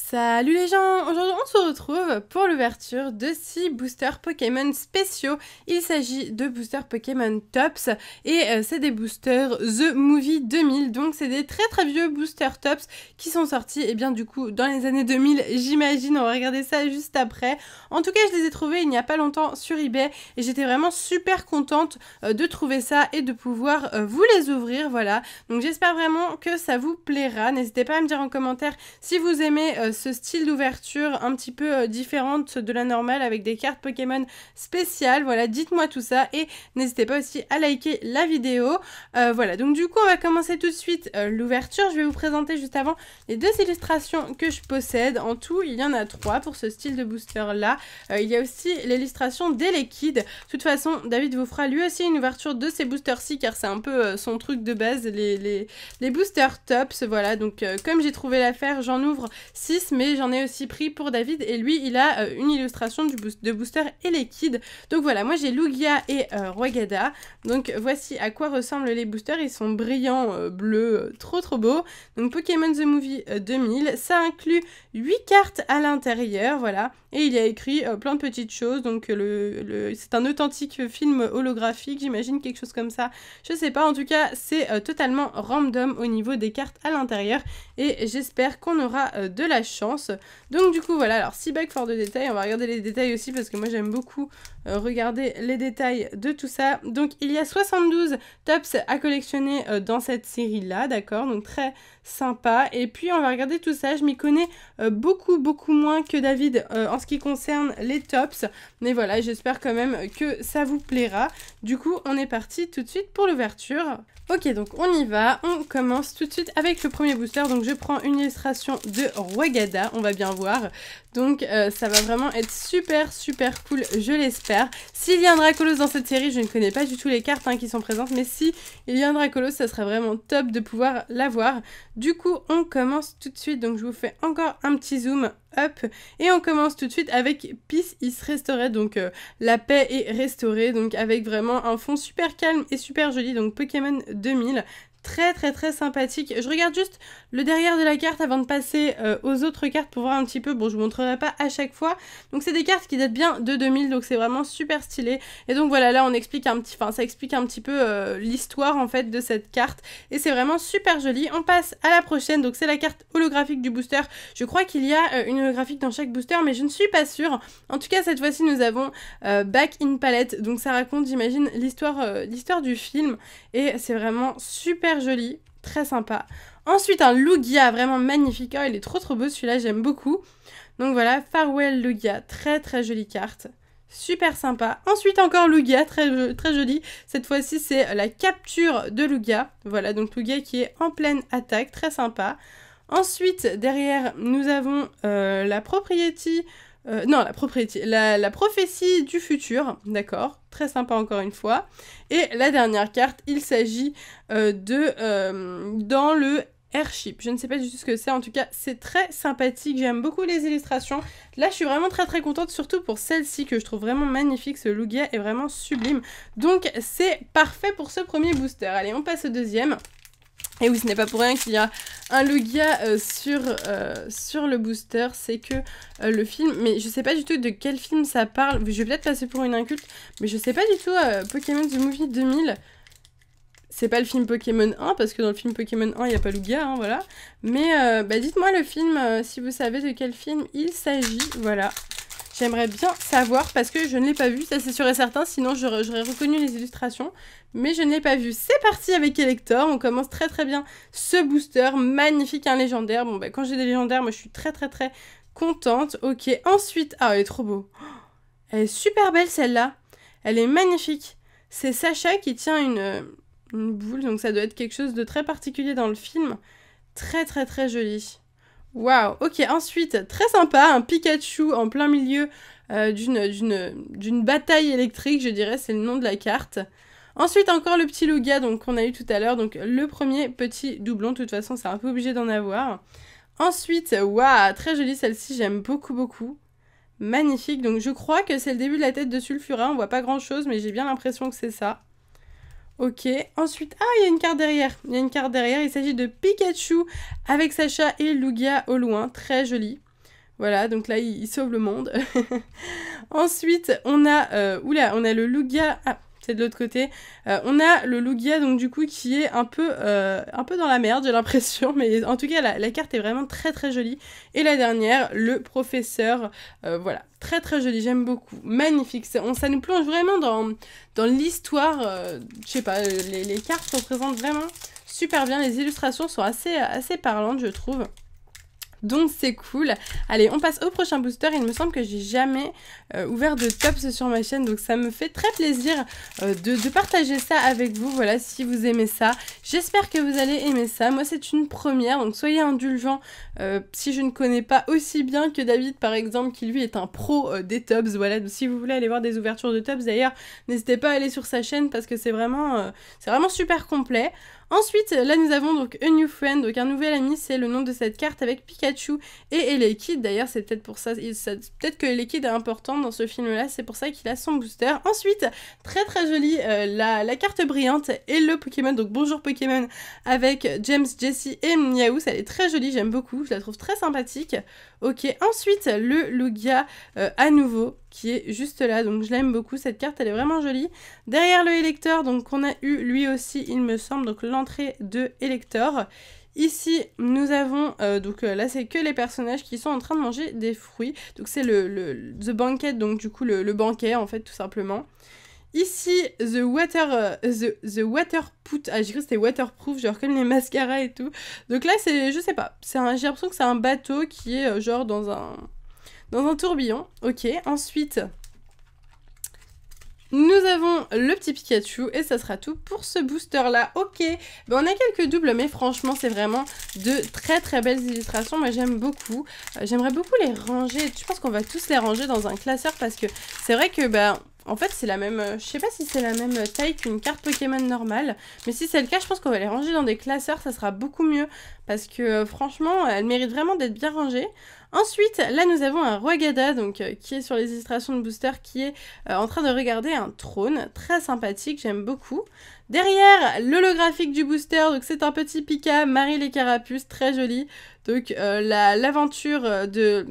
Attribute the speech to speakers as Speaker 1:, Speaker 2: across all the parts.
Speaker 1: Salut les gens, aujourd'hui on se retrouve pour l'ouverture de 6 boosters Pokémon spéciaux. Il s'agit de boosters Pokémon Tops et c'est des boosters The Movie 2000, donc c'est des très vieux boosters Tops qui sont sortis et bien du coup dans les années 2000 j'imagine, on va regarder ça juste après. En tout cas je les ai trouvés il n'y a pas longtemps sur eBay et j'étais vraiment super contente de trouver ça et de pouvoir vous les ouvrir, voilà. Donc j'espère vraiment que ça vous plaira, n'hésitez pas à me dire en commentaire si vous aimez ce style d'ouverture un petit peu différente de la normale avec des cartes Pokémon spéciales, voilà, dites-moi tout ça et n'hésitez pas aussi à liker la vidéo. Voilà, donc du coup on va commencer tout de suite l'ouverture. Je vais vous présenter juste avant les deux illustrations que je possède. En tout il y en a 3 pour ce style de booster là. Il y a aussi l'illustration des liquides. De toute façon David vous fera lui aussi une ouverture de ces boosters-ci car c'est un peu son truc de base, les boosters tops, voilà. Donc comme j'ai trouvé l'affaire, j'en ouvre 6, mais j'en ai aussi pris pour David et lui il a une illustration de booster et liquide. Donc voilà, moi j'ai Lugia et Rwagada. Donc voici à quoi ressemblent les boosters, ils sont brillants, bleus, trop beaux. Donc Pokémon The Movie 2000, ça inclut 8 cartes à l'intérieur, voilà. Et il y a écrit plein de petites choses, donc c'est un authentique film holographique, j'imagine, quelque chose comme ça. Je sais pas, en tout cas c'est totalement random au niveau des cartes à l'intérieur et j'espère qu'on aura de la chance. Donc du coup voilà, alors 6 bacs fort de détails, on va regarder les détails aussi parce que moi j'aime beaucoup regarder les détails de tout ça. Donc il y a 72 tops à collectionner dans cette série là, d'accord, donc très sympa. Et puis on va regarder tout ça, je m'y connais beaucoup moins que David en ce qui concerne les tops, mais voilà, j'espère quand même que ça vous plaira. Du coup on est parti tout de suite pour l'ouverture. Ok, donc on y va, on commence tout de suite avec le premier booster. Donc je prends une illustration de Rwagada, on va bien voir. Donc ça va vraiment être super cool, je l'espère. S'il y a un Dracolos dans cette série, je ne connais pas du tout les cartes qui sont présentes, mais si il y a un Dracolos, ça serait vraiment top de pouvoir l'avoir. Du coup, on commence tout de suite, donc je vous fais encore un petit zoom up, et on commence tout de suite avec Peace is Restored, donc la paix est restaurée, donc avec vraiment un fond super calme et super joli, donc Pokémon 2000. Très sympathique. Je regarde juste le derrière de la carte avant de passer aux autres cartes pour voir un petit peu. Bon, je vous montrerai pas à chaque fois. Donc c'est des cartes qui datent bien de 2000, donc c'est vraiment super stylé. Et donc voilà, là on explique un petit, ça explique un petit peu l'histoire en fait de cette carte. Et c'est vraiment super joli. On passe à la prochaine, donc c'est la carte holographique du booster. Je crois qu'il y a une holographique dans chaque booster, mais je ne suis pas sûre. En tout cas, cette fois-ci nous avons Back in Palette. Donc ça raconte, j'imagine, l'histoire du film. Et c'est vraiment super joli, très sympa. Ensuite un Lugia, vraiment magnifique, oh, il est trop beau celui-là, j'aime beaucoup. Donc voilà, Farewell Lugia, très jolie carte, super sympa. Ensuite encore Lugia, très joli. Cette fois-ci c'est la capture de Lugia, voilà, donc Lugia qui est en pleine attaque, très sympa. Ensuite derrière nous avons la Propriété... la prophétie du futur, d'accord, très sympa encore une fois. Et la dernière carte, il s'agit dans le Airship. Je ne sais pas du tout ce que c'est, en tout cas c'est très sympathique, j'aime beaucoup les illustrations. Là je suis vraiment très contente, surtout pour celle-ci que je trouve vraiment magnifique, ce Lugia est vraiment sublime. Donc c'est parfait pour ce premier booster. Allez, on passe au deuxième. Et oui, ce n'est pas pour rien qu'il y a un Lugia sur le booster, c'est que le film, mais je sais pas du tout de quel film ça parle, je vais peut-être passer pour une inculte, mais je sais pas du tout, Pokémon The Movie 2000, c'est pas le film Pokémon 1, parce que dans le film Pokémon 1, il n'y a pas Lugia, voilà, mais dites-moi le film, si vous savez de quel film il s'agit, voilà. J'aimerais bien savoir parce que je ne l'ai pas vu, ça c'est sûr et certain, sinon j'aurais reconnu les illustrations, mais je ne l'ai pas vu. C'est parti avec Elector, on commence très bien ce booster, magnifique, un légendaire. Bon quand j'ai des légendaires, moi je suis très contente. Ok, ensuite, ah elle est trop beau. Elle est super belle celle-là, elle est magnifique. C'est Sacha qui tient une boule, donc ça doit être quelque chose de très particulier dans le film. Très joli. Waouh, ok, ensuite, très sympa, un Pikachu en plein milieu d'une bataille électrique, je dirais, c'est le nom de la carte. Ensuite, encore le petit Lugia qu'on a eu tout à l'heure, donc le premier petit doublon, de toute façon, c'est un peu obligé d'en avoir. Ensuite, waouh, très jolie celle-ci, j'aime beaucoup. Magnifique, donc je crois que c'est le début de la tête de Sulfura, on voit pas grand-chose, mais j'ai bien l'impression que c'est ça. Ok, ensuite, ah, il y a une carte derrière, il s'agit de Pikachu avec Sacha et Lugia au loin, très joli. Voilà, donc là, il sauve le monde. Ensuite, on a... on a le Lugia... Ah, c'est de l'autre côté. On a le Lugia, donc du coup, qui est un peu dans la merde, j'ai l'impression. Mais en tout cas, la carte est vraiment très très jolie. Et la dernière, le professeur. Voilà, très très jolie, j'aime beaucoup. Magnifique, ça nous plonge vraiment dans l'histoire. Je sais pas, les cartes représentent vraiment super bien. Les illustrations sont assez parlantes, je trouve. Donc c'est cool. Allez, on passe au prochain booster. Il me semble que j'ai jamais ouvert de tops sur ma chaîne, donc ça me fait très plaisir de partager ça avec vous. Voilà, si vous aimez ça, j'espère que vous allez aimer ça. Moi c'est une première, donc soyez indulgents si je ne connais pas aussi bien que David par exemple, qui lui est un pro des tops. Voilà, donc si vous voulez aller voir des ouvertures de tops d'ailleurs, n'hésitez pas à aller sur sa chaîne parce que c'est vraiment super complet. Ensuite, là nous avons donc A New Friend, donc un nouvel ami, c'est le nom de cette carte avec Pikachu et Elekid. D'ailleurs, c'est peut-être pour ça, peut-être que Elekid est important dans ce film-là, c'est pour ça qu'il a son booster. Ensuite, très très jolie, la carte brillante Hello Pokémon, donc bonjour Pokémon, avec James, Jessie et Meowth. Elle est très jolie, j'aime beaucoup, je la trouve très sympathique. Ok, ensuite, le Lugia à nouveau, qui est juste là, donc je l'aime beaucoup, cette carte elle est vraiment jolie. Derrière le Elector, donc on a eu lui aussi il me semble, donc l'entrée de Elector. Ici nous avons, là c'est que les personnages qui sont en train de manger des fruits, donc c'est The Banquet, donc du coup le banquet en fait tout simplement. Ici, the water put, ah j'ai cru que c'était waterproof, genre comme les mascaras et tout. Donc là c'est, je sais pas, j'ai l'impression que c'est un bateau qui est genre dans un tourbillon. Ok, ensuite nous avons le petit Pikachu et ça sera tout pour ce booster là. Ok, ben, on a quelques doubles mais franchement c'est vraiment de très très belles illustrations. Moi j'aime beaucoup, j'aimerais beaucoup les ranger. Je pense qu'on va tous les ranger dans un classeur parce que c'est vrai que en fait c'est la même, je sais pas si c'est la même taille qu'une carte Pokémon normale, mais si c'est le cas je pense qu'on va les ranger dans des classeurs, ça sera beaucoup mieux parce que franchement elle mérite vraiment d'être bien rangée. Ensuite, là nous avons un Roygada, donc qui est sur les illustrations de booster, qui est en train de regarder un trône, très sympathique, j'aime beaucoup. Derrière, l'holographique du booster, donc c'est un petit Pika, Marie les Carapuces, très joli. Donc l'aventure de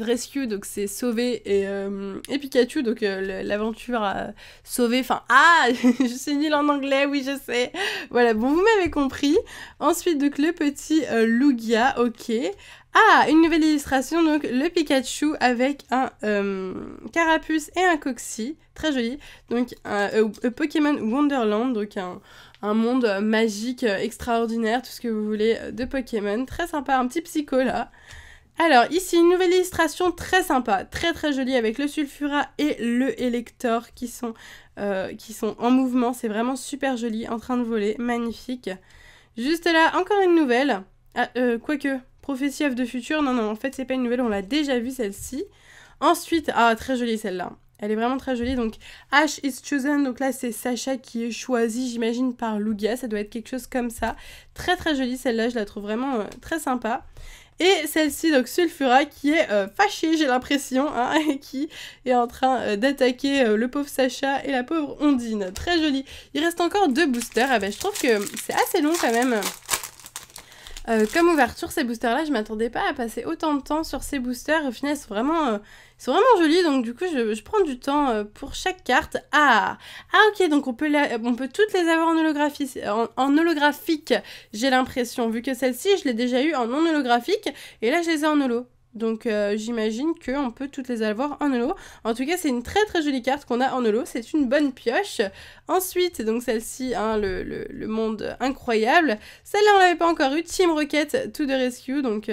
Speaker 1: Rescue, donc c'est sauver et Pikachu, donc l'aventure à sauver, enfin, je suis nulle en anglais, oui je sais. Voilà, bon vous m'avez compris. Ensuite, donc le petit Lugia, ok. Une nouvelle illustration, donc le Pikachu avec un carapuce et un coccyx, très joli. Donc un Pokémon Wonderland, donc un monde magique extraordinaire, tout ce que vous voulez de Pokémon. Très sympa, un petit psycho là. Alors ici une nouvelle illustration très sympa, très très jolie avec le Sulfura et le Elector qui sont en mouvement. C'est vraiment super joli, en train de voler, magnifique. Juste là, encore une nouvelle. Quoique... Prophétie of the Future, non, en fait, c'est pas une nouvelle, on l'a déjà vue celle-ci. Ensuite, très jolie celle-là. Elle est vraiment très jolie, donc Ash is chosen, donc là c'est Sacha qui est choisie, j'imagine, par Lugia, ça doit être quelque chose comme ça. Très très jolie celle-là, je la trouve vraiment très sympa. Et celle-ci, donc Sulfura, qui est fâchée, j'ai l'impression, et qui est en train d'attaquer le pauvre Sacha et la pauvre Ondine. Très jolie. Il reste encore 2 boosters, je trouve que c'est assez long quand même. Comme ouverture, ces boosters-là, je m'attendais pas à passer autant de temps sur ces boosters. Au final, ils sont vraiment jolis. Donc, du coup, je prends du temps pour chaque carte. Ok, donc on peut toutes les avoir en holographique, j'ai l'impression. Vu que celle-ci, je l'ai déjà eu en non holographique. Et là, je les ai en holo. Donc j'imagine qu'on peut toutes les avoir en holo. En tout cas, c'est une très très jolie carte qu'on a en holo. C'est une bonne pioche. Ensuite, donc celle-ci, le monde incroyable. Celle-là, on l'avait pas encore eu. Team Rocket to the Rescue. Donc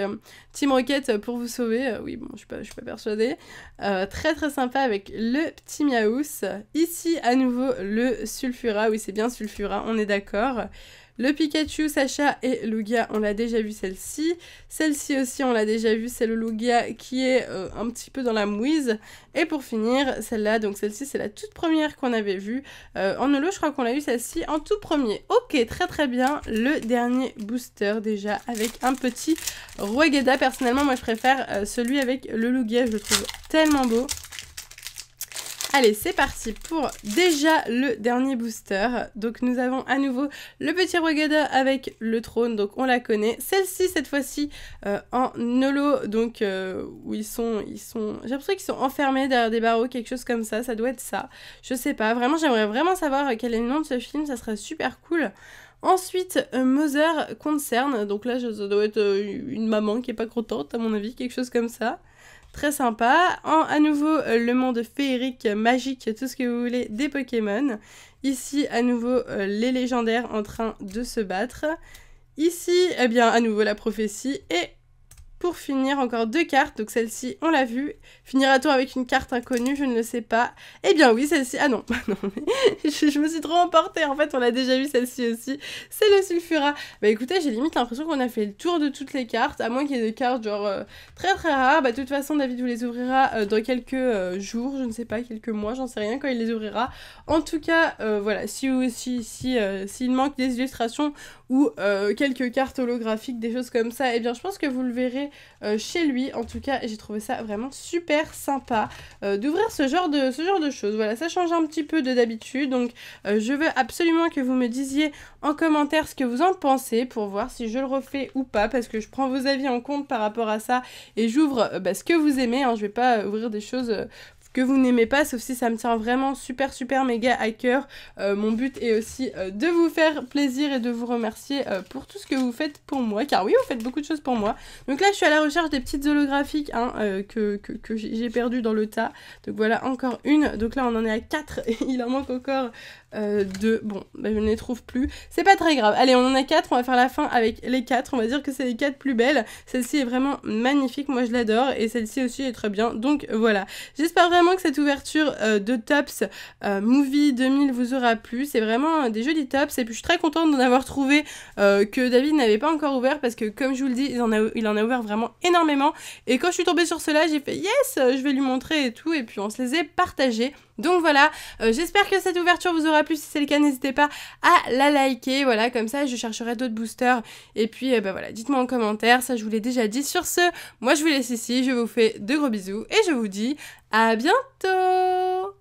Speaker 1: Team Rocket pour vous sauver. Oui, bon, je suis pas persuadée. Très très sympa avec le petit Meowth. Ici, à nouveau, le Sulfura. Oui, c'est bien Sulfura, on est d'accord. Le Pikachu, Sacha et Lugia, on l'a déjà vu celle-ci. Celle-ci aussi, on l'a déjà vu, c'est le Lugia qui est un petit peu dans la mouise. Et pour finir, celle-là, donc celle-ci, c'est la toute première qu'on avait vue. En holo, je crois qu'on l'a eu celle-ci en tout premier. Ok, très très bien. Le dernier booster déjà avec un petit Roygada. Personnellement, moi je préfère celui avec le Lugia, je le trouve tellement beau. Allez, c'est parti pour déjà le dernier booster. Donc nous avons à nouveau le petit roi Gada avec le trône, donc on la connaît. Celle-ci, cette fois-ci, en holo, donc où ils sont j'ai l'impression qu'ils sont enfermés derrière des barreaux, quelque chose comme ça doit être ça. Je sais pas, vraiment, j'aimerais vraiment savoir quel est le nom de ce film, ça serait super cool. Ensuite, Mother Concern, donc là, ça doit être une maman qui est pas contente, à mon avis, quelque chose comme ça. Très sympa. À nouveau, le monde féerique, magique, tout ce que vous voulez des Pokémon. Ici, à nouveau, les légendaires en train de se battre. Ici, eh bien, à nouveau, la prophétie. Et pour finir, encore 2 cartes. Donc celle-ci, on l'a vue. Finira-t-on avec une carte inconnue? Je ne le sais pas. Eh bien oui, celle-ci... Ah non, non je me suis trop emportée. En fait, on l'a déjà vu celle-ci aussi. C'est le Sulfura. Bah écoutez, j'ai limite l'impression qu'on a fait le tour de toutes les cartes. À moins qu'il y ait des cartes genre très très rares. Bah de toute façon, David vous les ouvrira dans quelques jours. Je ne sais pas, quelques mois. J'en sais rien quand il les ouvrira. En tout cas, voilà. S'il manque des illustrations ou quelques cartes holographiques, des choses comme ça, eh bien je pense que vous le verrez chez lui. En tout cas, j'ai trouvé ça vraiment super sympa d'ouvrir ce genre de choses. Voilà, ça change un petit peu de d'habitude, donc je veux absolument que vous me disiez en commentaire ce que vous en pensez pour voir si je le refais ou pas, parce que je prends vos avis en compte par rapport à ça et j'ouvre ce que vous aimez, hein. Je vais pas ouvrir des choses que vous n'aimez pas, sauf si ça me tient vraiment super méga à cœur. Mon but est aussi de vous faire plaisir et de vous remercier pour tout ce que vous faites pour moi, car oui, vous faites beaucoup de choses pour moi. Donc là, je suis à la recherche des petites holographiques que j'ai perdues dans le tas. Donc voilà, encore une. Donc là, on en est à 4 et il en manque encore 2. Bon, bah, je ne les trouve plus. C'est pas très grave. Allez, on en a 4, on va faire la fin avec les 4. On va dire que c'est les 4 plus belles. Celle-ci est vraiment magnifique, moi je l'adore, et celle-ci aussi est très bien. Donc voilà, j'espère vraiment que cette ouverture de Tops Movie 2000 vous aura plu. C'est vraiment des jolis tops, et puis je suis très contente d'en avoir trouvé que David n'avait pas encore ouvert, parce que comme je vous le dis, il en a ouvert vraiment énormément, et quand je suis tombée sur cela, j'ai fait yes, je vais lui montrer et tout, et puis on se les est partagés. Donc voilà, j'espère que cette ouverture vous aura plu. Si c'est le cas, n'hésitez pas à la liker, voilà, comme ça je chercherai d'autres boosters, et puis bah voilà, dites-moi en commentaire, ça je vous l'ai déjà dit. Sur ce, moi je vous laisse ici, je vous fais de gros bisous, et je vous dis à bientôt.